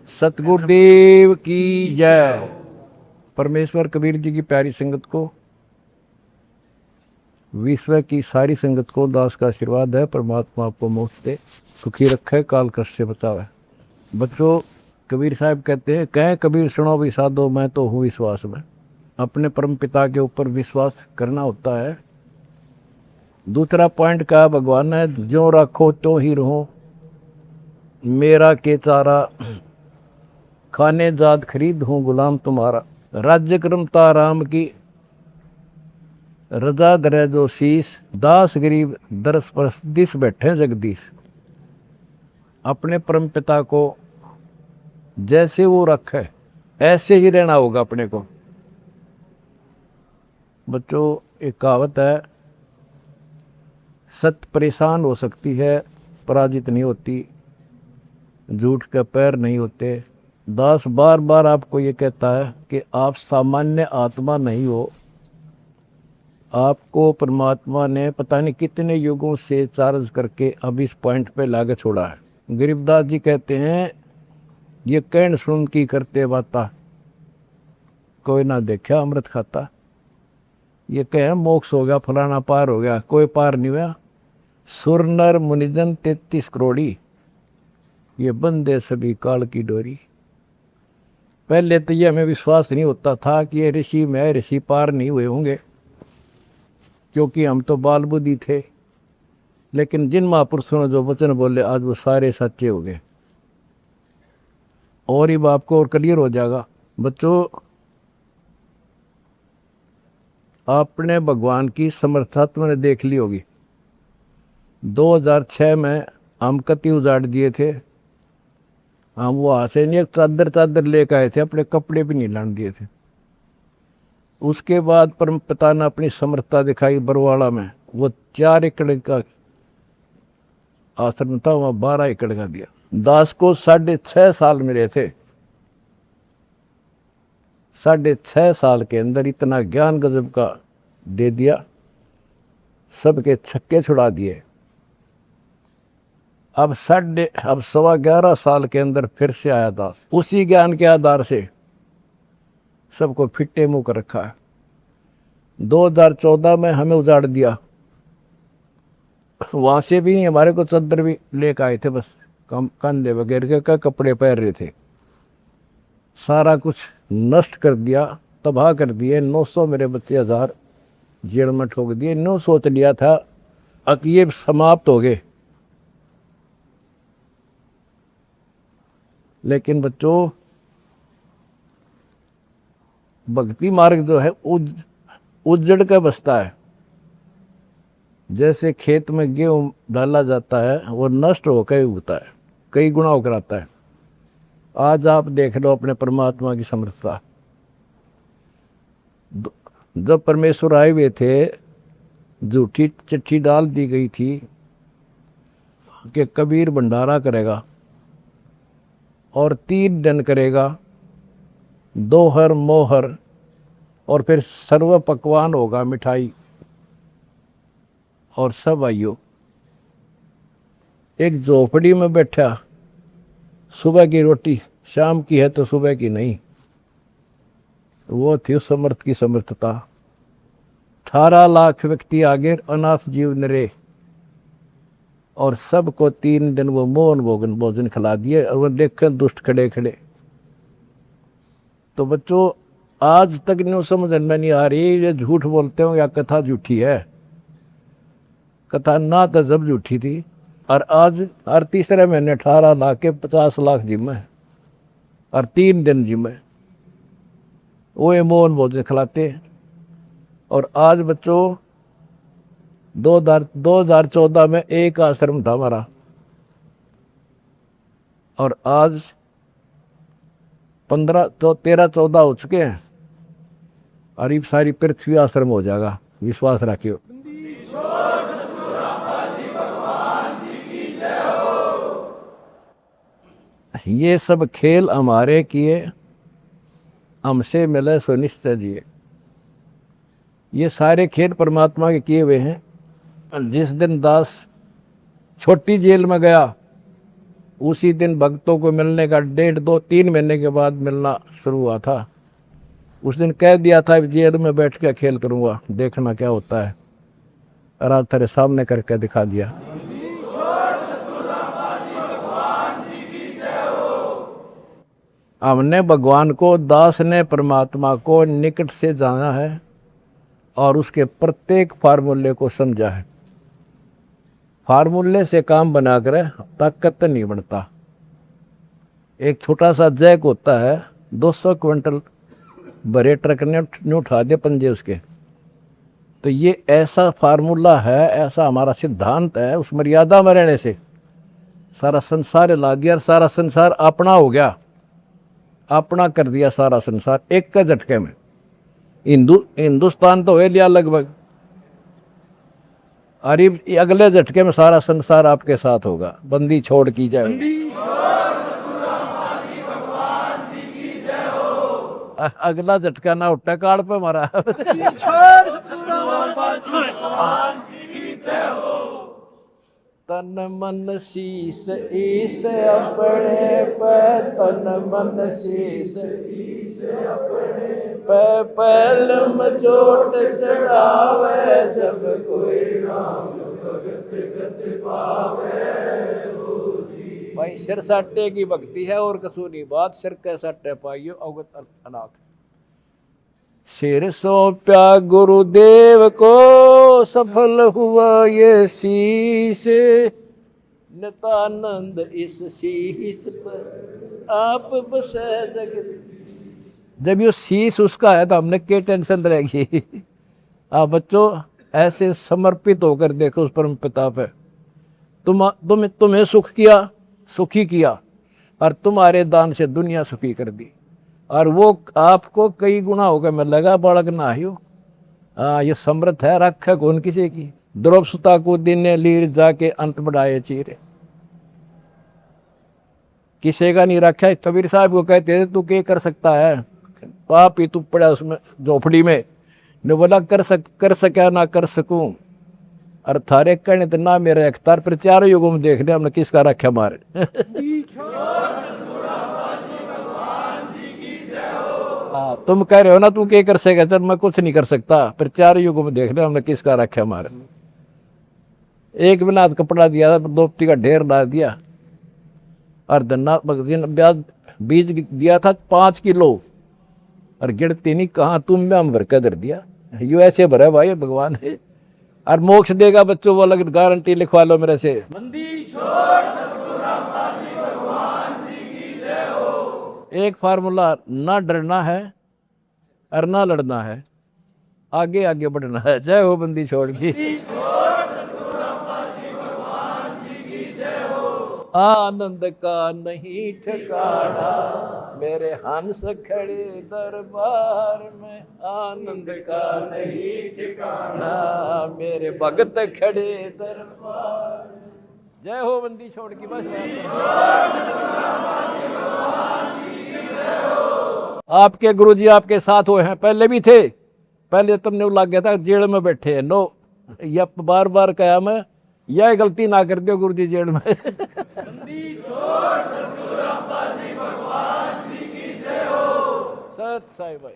सतगुरुदेव की जय। परमेश्वर कबीर जी की प्यारी संगत को, विश्व की सारी संगत को दास का आशीर्वाद है। परमात्मा आपको मुफ्त दे, सुखी रखे, काल कष्ट से बचावे। बच्चों, कबीर साहब कहते हैं, कहें कबीर सुनो भी साधो, मैं तो हूँ विश्वास में। अपने परम पिता के ऊपर विश्वास करना होता है। दूसरा पॉइंट कहा भगवान ने, जो रखो तो ही रहो, मेरा के चारा खाने जात खरीद हूँ गुलाम तुम्हारा। राज्य क्रमता राम की रजा दरे जो शीस, दास गरीब दरस परस दिस बैठे जगदीश। अपने परम पिता को जैसे वो रखे ऐसे ही रहना होगा अपने को। बच्चों, एक कहावत है, सत्य परेशान हो सकती है, पराजित नहीं होती, झूठ के पैर नहीं होते। दास बार बार आपको ये कहता है कि आप सामान्य आत्मा नहीं हो। आपको परमात्मा ने पता नहीं कितने युगों से चार्ज करके अब इस पॉइंट पे लाके छोड़ा है। गरीबदास जी कहते हैं, ये कहन सुन की करते बाता, कोई ना देखा अमृत खाता। ये कहे मोक्ष हो गया, फलाना पार हो गया, कोई पार नहीं हुआ। सुर नर मुनिजन 33 करोड़ी, ये बंदे सभी काल की डोरी। पहले तो ये हमें विश्वास नहीं होता था कि ये ऋषि में ऋषि पार नहीं हुए होंगे, क्योंकि हम तो बाल बुद्धि थे। लेकिन जिन महापुरुषों ने जो वचन बोले, आज वो सारे सच्चे हो गए। और ही बाप को और क्लियर हो जाएगा। बच्चों, आपने भगवान की समर्था तुमने देख ली होगी। 2006 में हम कति उजाड़ दिए थे। हम वहाँ से नहीं, एक चादर लेकर आए थे, अपने कपड़े भी नहीं लाने दिए थे। उसके बाद परम पिता ने अपनी समर्थता दिखाई बरवाड़ा में। वो 4 एकड़ का आश्रम था, वहाँ 12 एकड़ का दिया। दास को 6.5 साल मिले थे। 6.5 साल के अंदर इतना ज्ञान गजब का दे दिया, सबके छक्के छुड़ा दिए। अब 11.25 साल के अंदर फिर से आया दास, उसी ज्ञान के आधार से सबको फिट्टे मुंह कर रखा है। 2014 में हमें उजाड़ दिया, वहाँ से भी हमारे को चद्दर भी लेकर आए थे, बस कंधे वगैरह के कपड़े पहन रहे थे। सारा कुछ नष्ट कर दिया, तबाह कर दिए। 900 मेरे बच्चे 1000 जेल में ठोक दिए। 9 सोच लिया था कि ये समाप्त हो गए, लेकिन बच्चों, भक्ति मार्ग जो है उजड़ के बसता है। जैसे खेत में गेहूं डाला जाता है, वो नष्ट होकर उगता है, कई गुना होकर आता है। आज आप देख लो अपने परमात्मा की समर्थता। जब परमेश्वर आए हुए थे, झूठी चिट्ठी डाल दी गई थी कि कबीर भंडारा करेगा और 3 दिन करेगा, दोहर मोहर, और फिर सर्व पकवान होगा, मिठाई और सब आइयो। एक झोपड़ी में बैठा, सुबह की रोटी शाम की है तो सुबह की नहीं। वो थी उस समर्थ की समर्थता। 18 लाख व्यक्ति आगे, अनाथ जीव नरे, और सबको 3 दिन वो मोहन भोजन खिला दिए। और वो देखें दुष्ट खड़े खड़े। तो बच्चों, आज तक नहीं समझ में नहीं आ रही, ये झूठ बोलते हो या कथा झूठी है। कथा ना तो जब झूठी थी, और आज हर तीसरे महीने 18 लाख के 50 लाख जिम्मे, और 3 दिन जिम्मे वो ये मोहन भोजन खिलाते। और आज बच्चों, 2014 में एक आश्रम था हमारा, और आज 13-14 हो चुके हैं, और ये सारी पृथ्वी आश्रम हो जाएगा। विश्वास रखियो। ये सब खेल हमारे किए, हमसे मिले सो निश्चय जिए। ये सारे खेल परमात्मा के किए हुए हैं। जिस दिन दास छोटी जेल में गया, उसी दिन भक्तों को मिलने का 1.5-2-3 महीने के बाद मिलना शुरू हुआ था। उस दिन कह दिया था जेल में बैठ के खेल करूँगा, देखना क्या होता है। और आज तेरे सामने करके दिखा दिया। हमने भगवान को, दास ने परमात्मा को निकट से जाना है और उसके प्रत्येक फार्मूले को समझा है। फार्मूले से काम बनाकर ताकत नहीं बनता। एक छोटा सा जैक होता है, 200 क्विंटल भरे ट्रक ने उठा दिया पंजे उसके। तो ये ऐसा फार्मूला है, ऐसा हमारा सिद्धांत है। उस मर्यादा में रहने से सारा संसार ला दिया और सारा संसार अपना हो गया, अपना कर दिया सारा संसार एक के झटके में। हिंदुस्तान तो हो लिया लगभग, अरे अगले झटके में सारा संसार आपके साथ होगा। बंदी छोड़ की जाए। अगला झटका ना उठा काड़ पे मारा। तन मन शीस ईस अपने पे, तन मन शीस ईस अपने पे, पहल में चोट चढ़ावे, जब कोई राम भगत गति पावे। भाई सिर साटे की भक्ति है और कसूरी बात, सिर के साटे पाइयो अवगत अनाथ। सिर सौंप्या गुरुदेव को, सफल हुआ ये शीश, नितानंद इस शीश पर आप बसे जगत। जब ये शीश उसका है तो हमने क्या टेंशन रहेगी। आप बच्चों ऐसे समर्पित होकर देखो उस परम पिता पे। तुम्हें सुख किया, सुखी किया, और तुम्हारे दान से दुनिया सुखी कर दी, और वो आपको कई गुना होकर मिलेगा। बालक ना ही हो, ये समृद्ध है, रख कौन किसी की। द्रौप सुता को दिन ने लीर जाके अंत बढ़ाए चीरे, किसी का नहीं रखा। कबीर साहब को कहते थे तू क्या कर सकता है, पाप ही तू पड़ा उसमें झोपड़ी में। ने बोला कर सका ना कर सकूं, और थारे कहने तो ना मेरा अख्तार, पर चारों युगों में देख लिया हमने किसका रखा मारे। तुम कह रहे हो ना तू क्या कर सकेगा, चल मैं कुछ नहीं कर सकता, पर चारों युगों में देख लिया हमने किसका रखा मारे। एक बिना कपड़ा दिया था, दोपती का ढेर ला दिया, और धन्ना ब्याज बीज दिया था 5 किलो, और गिरती नहीं कहाँ तुम में हम भर कर धर दिया। यू ऐसे भरा भाई भगवान है, और मोक्ष देगा बच्चों वो अलग गारंटी लिखवा लो मेरे से। एक फार्मूला, ना डरना है और ना लड़ना है, आगे आगे बढ़ना है। जय हो बंदी छोड़ की। आनंद का नहीं ठिकाना, मेरे हंस खड़े दरबार में। आनंद का नहीं ठिकाना, मेरे भगत खड़े दरबार। जय हो बंदी छोड़ की। बस आपके गुरुजी आपके साथ हुए हैं, पहले भी थे। पहले तुमने लग गया था जेल में बैठे हैं। नो, या बार बार कहा मैं, यह गलती ना कर दो गुरुजी जेल में। सत साई भाई।